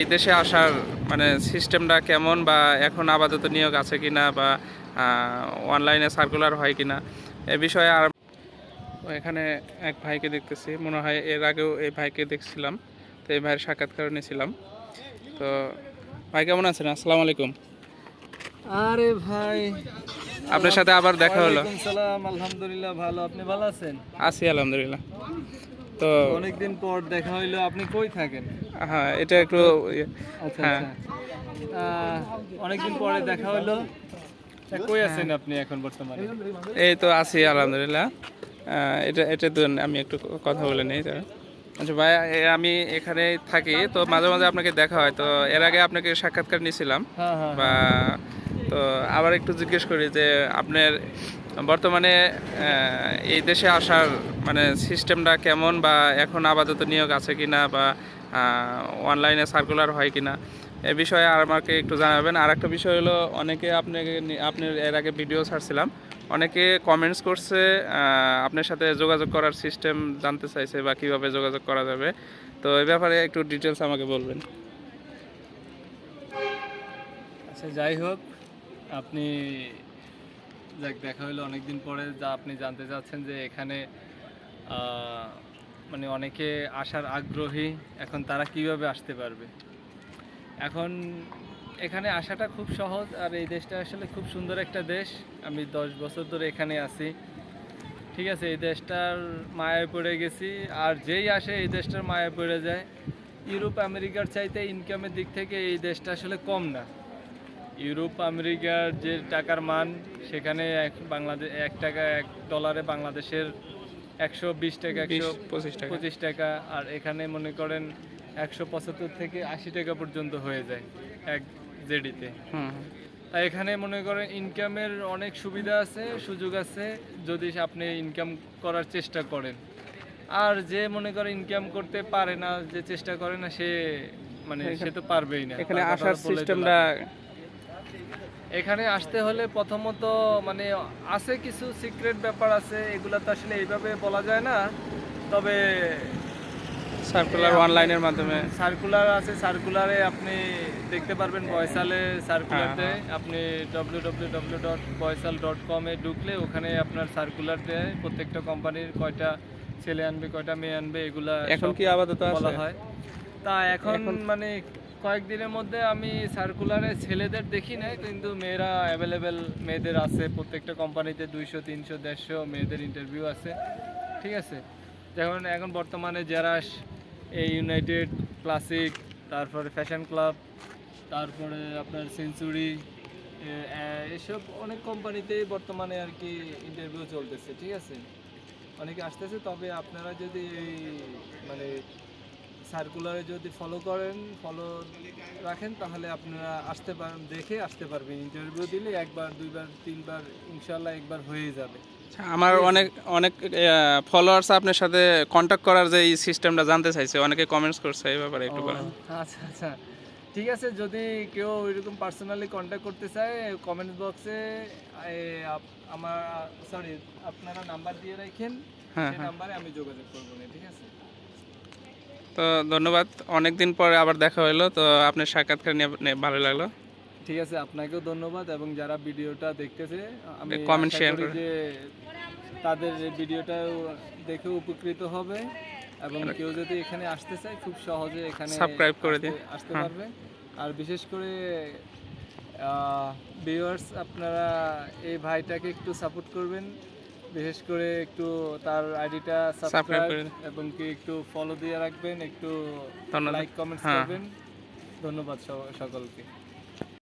এই দেশে আসার মানে সিস্টেমটা কেমন, বা এখন আপাতত নিয়োগ আছে কিনা, বা অনলাইনে সার্কুলার হয় কিনা এ বিষয়ে। আর এখানে এক ভাইকে দেখতেছি, মনে হয় এর আগেও এই ভাইকে দেখছিলাম, তো এই ভাইয়ের সাক্ষাৎকার নিয়েছিলাম। তো ভাই কেমন আছেন? আসসালামু আলাইকুম। আরে ভাই, আপনার সাথে আবার দেখা হলো। ওয়ালাইকুম সালাম। আলহামদুলিল্লাহ ভালো, আপনি ভালো আছেন? আছি আলহামদুলিল্লাহ। তো অনেকদিন পর দেখা হইলো। আপনি কই থাকেন? হ্যাঁ, এটা একটু আচ্ছা হ্যাঁ আচ্ছা। অনেকদিন পরে দেখা হইলো। কই আছেন আপনি এখন বর্তমানে? এই তো আছি আলহামদুলিল্লাহ। এটা এটা তো আমি একটু কথা বলে নিই। আচ্ছা ভাই, আমি এখানে থাকি, তো মাঝে মাঝে আপনাকে দেখা হয়। তো এর আগে আপনাকে সাক্ষাৎকার নিয়েছিলাম, হ্যাঁ হ্যাঁ বা হ্যাঁ। তো আবার একটু জিজ্ঞেস করি যে আপনার বর্তমানে এই দেশে আসার মানে সিস্টেমটা কেমন, বা এখন আপাতত নিয়োগ আছে কিনা, বা অনলাইনে সার্কুলার হয় কিনা এ বিষয়ে আর আমাকে একটু জানাবেন। আর একটা বিষয় হলো, অনেকে আপনার এর আগে ভিডিও ছাড়ছিলাম, অনেকে কমেন্টস করছে, আপনার সাথে যোগাযোগ করার সিস্টেম জানতে চাইছে, বা কিভাবে যোগাযোগ করা যাবে। তো এই ব্যাপারে একটু ডিটেলস আমাকে বলবেন। আচ্ছা, যাই হোক, আপনি দেখা হইলো অনেকদিন পরে। যা আপনি জানতে চাচ্ছেন যে এখানে মানে অনেকে আসার আগ্রহী, এখন তারা কিভাবে আসতে পারবে। এখন এখানে আসাটা খুব সহজ, আর এই দেশটা আসলে খুব সুন্দর একটা দেশ। আমি 10 বছর ধরে এখানে আছি, ঠিক আছে। এই দেশটার মায়ায় পড়ে গেছি, আর যেই আসে এই দেশটার মায়ায় পড়ে যায়। ইউরোপ আমেরিকার চাইতে ইনকামের দিক থেকে এই দেশটা আসলে কম না। ইউরোপ আমেরিকার যে টাকার মান, সেখানে বাংলাদেশ $1 বাংলাদেশের 120 টাকা, 125 টাকা। আর এখানে মনে করেন 175 থেকে 80 টাকা পর্যন্ত হয়ে যায় এক জেডিতে। তাই এখানে মনে করেন ইনকামের অনেক সুবিধা আছে, সুযোগ আছে, যদি আপনি ইনকাম করার চেষ্টা করেন। আর যে মনে করে ইনকাম করতে পারে না, যে চেষ্টা করে না, সে তো পারবেই না। এখানে আসার সিস্টেমটা, এখানে আসতে হলে প্রথমত মানে আছে কিছু সিক্রেট ব্যাপার আছে, এগুলা তো আসলে এইভাবে বলা যায় না। তবে সার্কুলার অনলাইনের মাধ্যমে সার্কুলার আছে, সার্কুলারে আপনি দেখতে পারবেন। বয়সালে সার্কুলার দেয়, আপনি www.boysal.com এ ঢুকলে ওখানে আপনার সার্কুলার দেয়, প্রত্যেকটা কোম্পানির কয়টা ছেলে আনবে কয়টা মেয়ে আনবে এগুলা এখন কি আপাতত বলা হয়। তা এখন মানে কয়েকদিনের মধ্যে আমি সার্কুলারে ছেলেদের দেখি না, কিন্তু মেয়েরা অ্যাভেলেবেল, মেয়েদের আছে প্রত্যেকটা কোম্পানিতে 200, 300, 150 মেয়েদের ইন্টারভিউ আছে, ঠিক আছে। যেমন এখন বর্তমানে জেরাস, এই ইউনাইটেড, ক্লাসিক, তারপরে ফ্যাশন ক্লাব, তারপরে আপনার সেঞ্চুরি, এসব অনেক কোম্পানিতেই বর্তমানে আর কি ইন্টারভিউ চলতেছে, ঠিক আছে। অনেকে আসতেছে। তবে আপনারা যদি এই মানে সার্কুলারে যদি ফলো রাখেন, তাহলে আপনারা আসতে পারেন, দেখে আসতে পারবেন। ইন্টারভিউ দিলে 1বার 2বার 3বার ইনশাল্লাহ একবার হয়েই যাবে। আমার অনেক অনেক ফলোয়ার্স আপনার সাথে কন্ট্যাক্ট করার যে এই সিস্টেমটা জানতে চাইছে, অনেকে কমেন্টস করছে, এই ব্যাপারে একটু বলেন। আচ্ছা আচ্ছা, ঠিক আছে। যদি কেউ এরকম পার্সোনালি কন্ট্যাক্ট করতে চায়, কমেন্ট বক্সে আমার আপনারা নাম্বার দিয়ে রাখেন, সেই নাম্বারে আমি যোগাযোগ করবো না, ঠিক আছে। তো ধন্যবাদ, অনেকদিন পরে আবার দেখা হলো, তো আপনার সাক্ষাৎকার নিয়ে ভালো লাগলো। ঠিক আছে, আপনাকেও ধন্যবাদ। এবং যারা ভিডিওটা দেখতেছে, আমি কমেন্ট শেয়ার করি করে যে তাদের ভিডিওটা দেখে উপকৃত হবে। এবং কেউ যদি এখানে আসতে চায়, খুব সহজে এখানে সাবস্ক্রাইব করে দিন, আসতে পারবে। আর বিশেষ করে ভিউয়ার্স, আপনারা এই ভাইটাকে একটু সাপোর্ট করবেন, বিশেষ করে একটু তার আইডিটা সাবস্ক্রাইব এবং কি একটু ফলো দিয়ে রাখবেন, একটু লাইক কমেন্টস করবেন। ধন্যবাদ সকলকে।